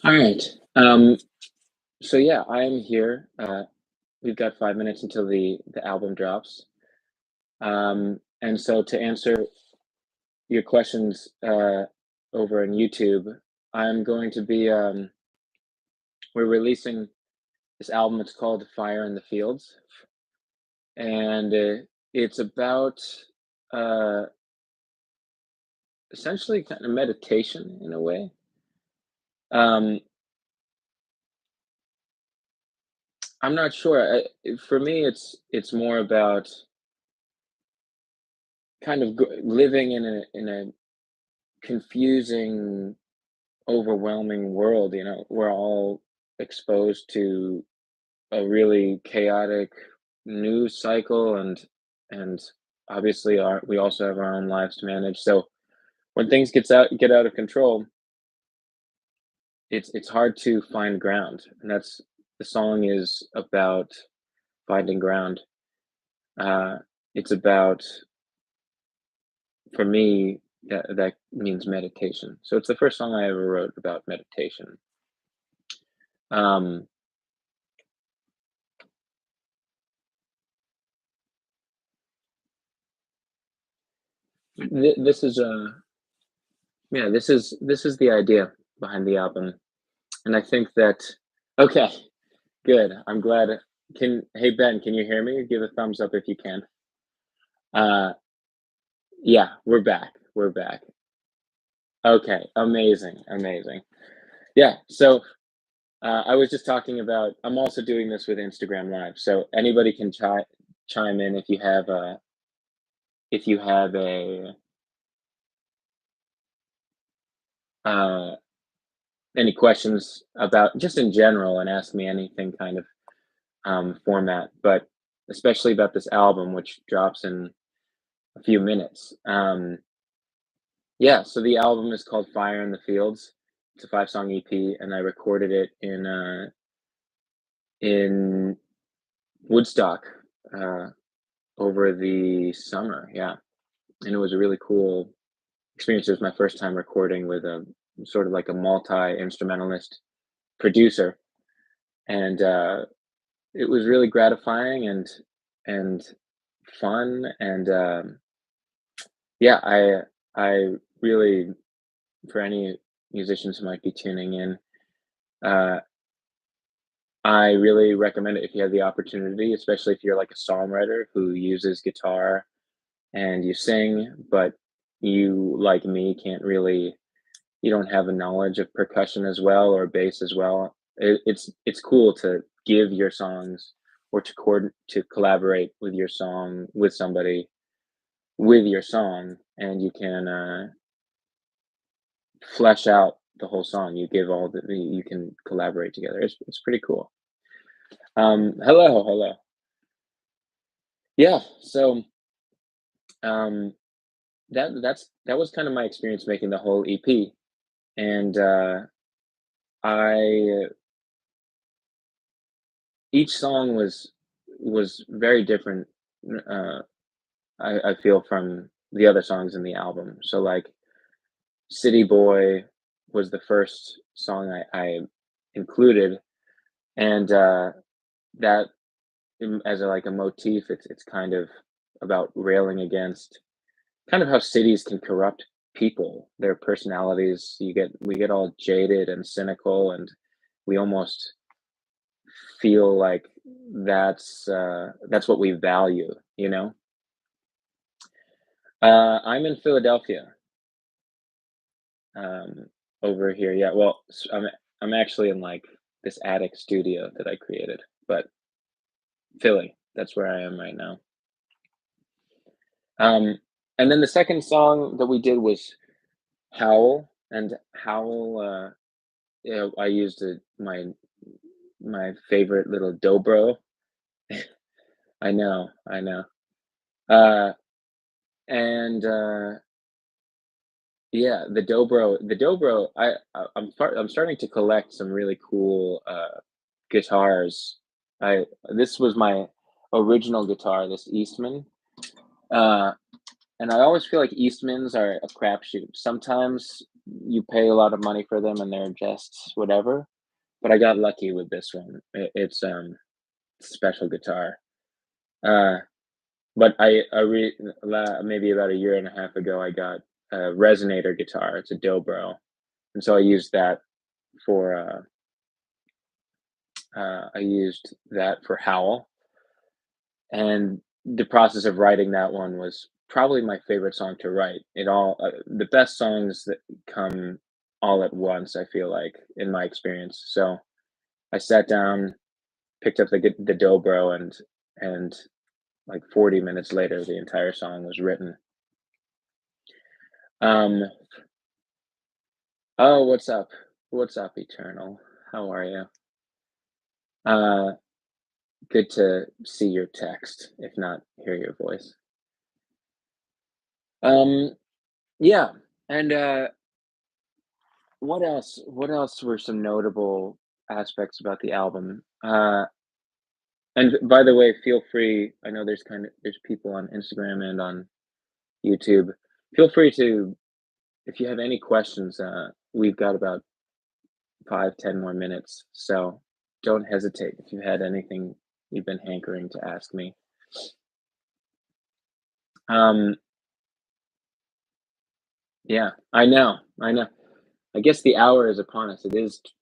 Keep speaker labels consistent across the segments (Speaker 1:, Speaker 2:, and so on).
Speaker 1: All right. Um, so yeah, I am here. We've got 5 minutes until the album drops. And so to answer your questions over on YouTube, I'm going to be we're releasing this album. It's called Fire in the Fields, and it's about uh, essentially kind of meditation in a way. Um, I'm not sure. For me, it's more about kind of living in a confusing, overwhelming world. We're all exposed to a really chaotic news cycle, and obviously we also have our own lives to manage. So when things get out of control, it's hard to find ground, and that's the song is about finding ground. Uh, it's about for me that means meditation. So it's the first song I ever wrote about meditation. Um, this is yeah, this is the idea behind the album, and I think that okay, good. I'm glad. Can Hey Ben, can you hear me? Give a thumbs up if you can. Uh, yeah, we're back. We're back. Okay, amazing, amazing. Yeah, so I was just talking about. I'm also doing this with Instagram Live, so anybody can chime in if you have uh, any questions about just in general and ask me anything kind of format, but especially about this album, which drops in a few minutes. Yeah, so the album is called Fire in the Fields. It's a 5 song EP, and I recorded it in Woodstock uh, over the summer. Yeah, and it was a really cool experience. It was my first time recording with a sort of like a multi instrumentalist producer, and it was really gratifying and fun, and yeah, I really, for any musicians who might be tuning in, uh, I really recommend it if you have the opportunity, especially if you're like a songwriter who uses guitar and you sing, but you, like me, can't really, you don't have a knowledge of percussion as well or bass as well. It's cool to give your songs or to collaborate with your song with somebody with your song, and you can flesh out the whole song. You give all you can collaborate together. It's pretty cool. Hello, hello. Yeah, so um, that was kind of my experience making the whole EP, and I each song was very different. Uh, I feel from the other songs in the album. So like City Boy was the first song I included, and that as like a motif, it's kind of about railing against kind of how cities can corrupt people, their personalities. We get all jaded and cynical, and we almost feel like that's what we value, you know? I'm in Philadelphia, um, over here. Yeah, well, I'm actually in like this attic studio that I created, but Philly, that's where I am right now. Um, and then the second song that we did was Howl, and Howl. Yeah, I used my favorite little dobro. I know, I know. Uh, and yeah, the dobro. I'm starting to collect some really cool guitars. I This was my original guitar, this Eastman. Uh, and I always feel like Eastmans are a crapshoot. Sometimes you pay a lot of money for them and they're just whatever. But I got lucky with this one. It's a special guitar. Uh, but maybe about a year and a half ago, I got a resonator guitar. It's a dobro, and so for I used that for Howl, and the process of writing that one was probably my favorite song to write. The best songs that come all at once, I feel like, in my experience. So I sat down, picked up the dobro, and like 40 minutes later, the entire song was written. Um, oh, what's up? What's up, Eternal? How are you? Uh, Good to see your text, if not hear your voice. Um, yeah, and what else? What else were some notable aspects about the album? And by the way, feel free. I know there's people on Instagram and on YouTube. Feel free to, if you have any questions. We've got about 5, 10 more minutes, so don't hesitate if you had anything you've been hankering to ask me. Um, yeah, I know. I guess the hour is upon us. It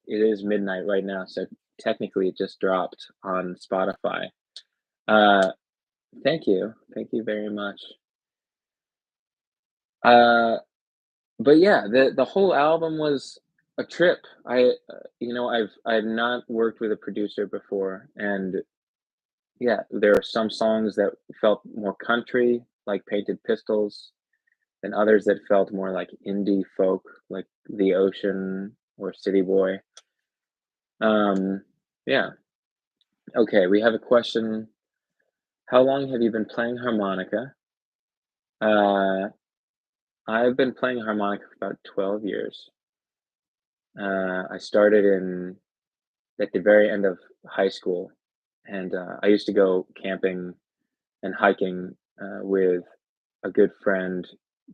Speaker 1: is midnight right now, so technically it just dropped on Spotify. Uh, thank you very much. Uh, but yeah, the whole album was a trip. I've not worked with a producer before, and yeah, there are some songs that felt more country, like Painted Pistols, and others that felt more like indie folk, like The Ocean or City Boy. Um, yeah. Okay, we have a question. How long have you been playing harmonica? Uh, I've been playing harmonica for about 12 years. I started in at the very end of high school, and I used to go camping and hiking with a good friend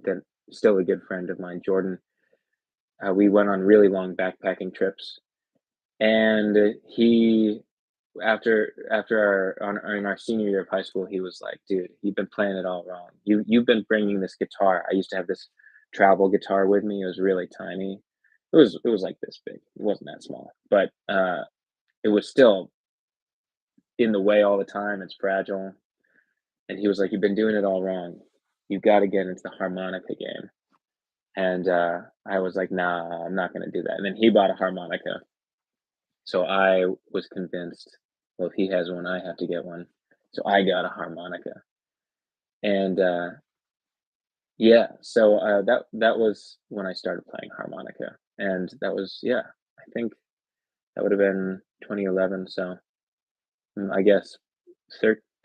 Speaker 1: that still a good friend of mine, Jordan. We went on really long backpacking trips, and he after in our senior year of high school, he was like, "Dude, you've been playing it all wrong. You've been bringing this guitar." I used to have this travel guitar with me. It was really tiny. It was like this big. It wasn't that small, but it was still in the way all the time. It's fragile. And he was like, "You've been doing it all wrong. You got to get into the harmonica game." And I was like, "Nah, I'm not gonna do that." And then he bought a harmonica, so I was convinced, well, if he has one, I have to get one. So I got a harmonica, and yeah, so that was when I started playing harmonica, and that was, yeah, I think that would have been 2011. So I guess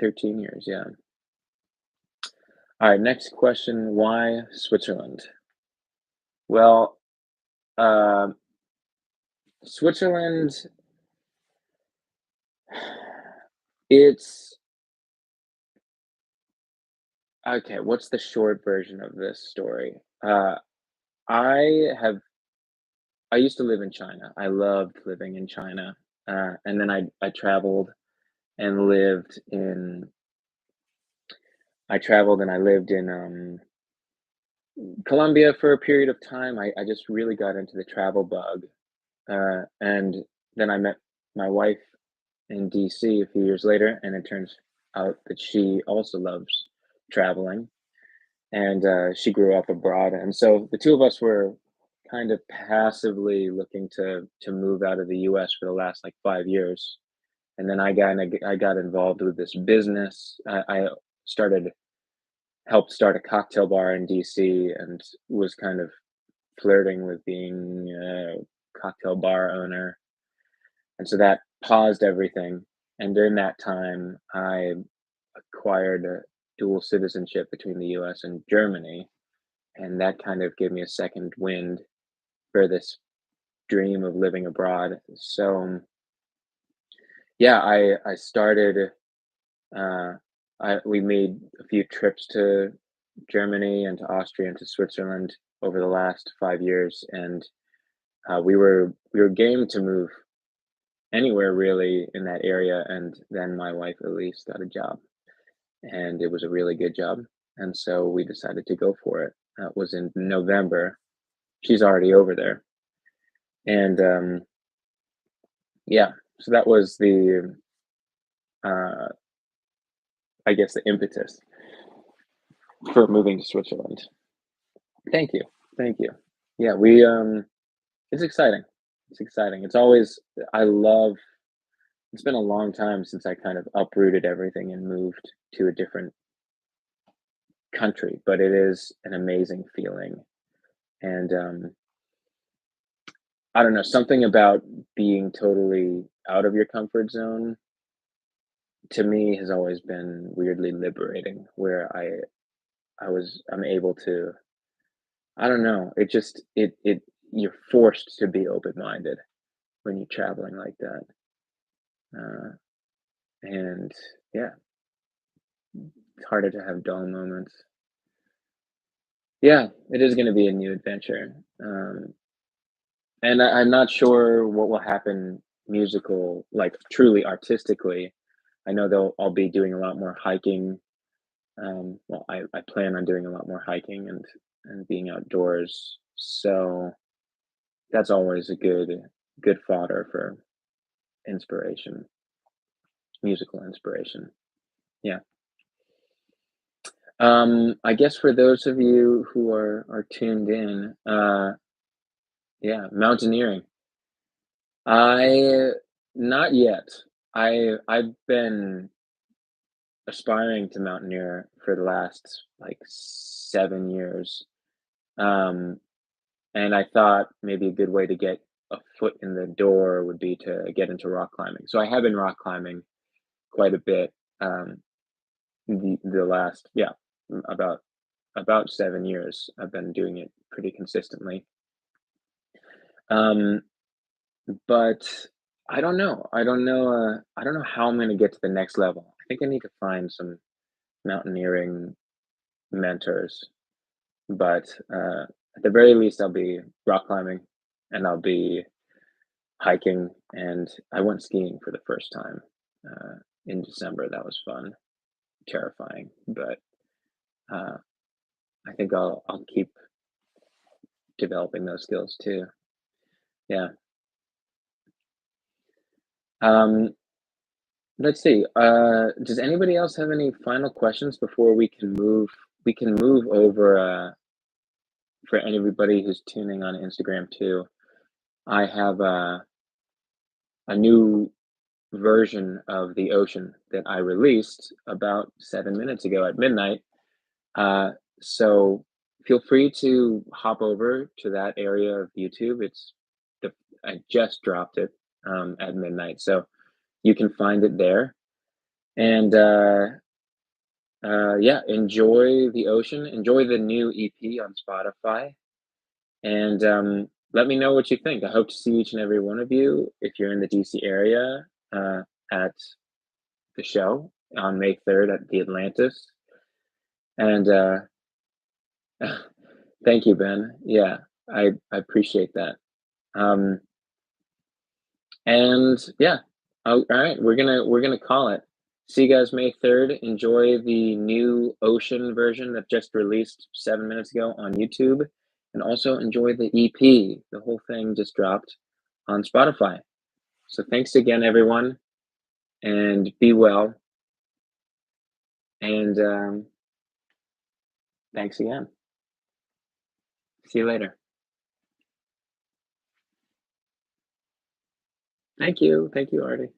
Speaker 1: 13 years. Yeah. All right. Next question: why Switzerland? Well, um, Switzerland. It's okay. What's the short version of this story? I have I used to live in China. I loved living in China. And then I traveled and lived in Colombia for a period of time. I just really got into the travel bug. And then I met my wife in DC a few years later, and it turns out that she also loves traveling, and she grew up abroad, and so the two of us were kind of passively looking to move out of the U.S. for the last like 5 years, and then I got involved with this business. I started helped start a cocktail bar in DC, and was kind of flirting with being a cocktail bar owner, and so that paused everything. And during that time, I acquired a dual citizenship between the U.S. and Germany, and that kind of gave me a second wind for this dream of living abroad. So yeah, I started. Uh, I we made a few trips to Germany and to Austria and to Switzerland over the last 5 years, and we were game to move anywhere really in that area. And then my wife Elise got a job, and it was a really good job, and so we decided to go for it. That was in November. She's already over there, and yeah, so that was the uh, I guess the impetus for moving to Switzerland. Thank you, thank you. Yeah, we it's exciting. It's exciting. It's always I love. It's been a long time since I kind of uprooted everything and moved to a different country, but it is an amazing feeling. And I don't know, something about being totally out of your comfort zone to me has always been weirdly liberating, where I'm able to, I don't know, it just it you're forced to be open-minded when you're traveling like that. Uh, and yeah, it's harder to have dull moments. Yeah, it is going to be a new adventure. And I'm not sure what will happen musical, like truly artistically. I know I'll be doing a lot more hiking. Well, I plan on doing a lot more hiking and being outdoors. So that's always a good fodder for inspiration, musical inspiration. Yeah. I guess for those of you who are tuned in, yeah, mountaineering. I not yet. I've been aspiring to mountaineer for the last like 7 years. Um, and I thought maybe a good way to get a foot in the door would be to get into rock climbing. So I have been rock climbing quite a bit. Um, the last yeah about 7 years I've been doing it pretty consistently. Um, but I don't know. I don't know. I don't know how I'm going to get to the next level. I think I need to find some mountaineering mentors. But at the very least, I'll be rock climbing and I'll be hiking. And I went skiing for the first time in December. That was fun, terrifying, but uh, I think I'll keep developing those skills too. Yeah. Um, let's see. Does anybody else have any final questions before we can move? We can move over for anybody who's tuning on Instagram too. I have a new version of the ocean that I released about 7 minutes ago at midnight. Uh, so feel free to hop over to that area of YouTube. The I just dropped it at midnight, so you can find it there. And yeah, enjoy the ocean. Enjoy the new EP on Spotify, and let me know what you think. I hope to see each and every one of you if you're in the DC area at the show on May 3rd at the Atlantis. And thank you, Ben. Yeah, I appreciate that. Um, and yeah, all right, we're gonna call it. See you guys May 3rd. Enjoy the new Ocean version that just released 7 minutes ago on YouTube, and also enjoy the EP. The whole thing just dropped on Spotify. So thanks again, everyone, and be well. And thanks again. See you later. Thank you, Artie.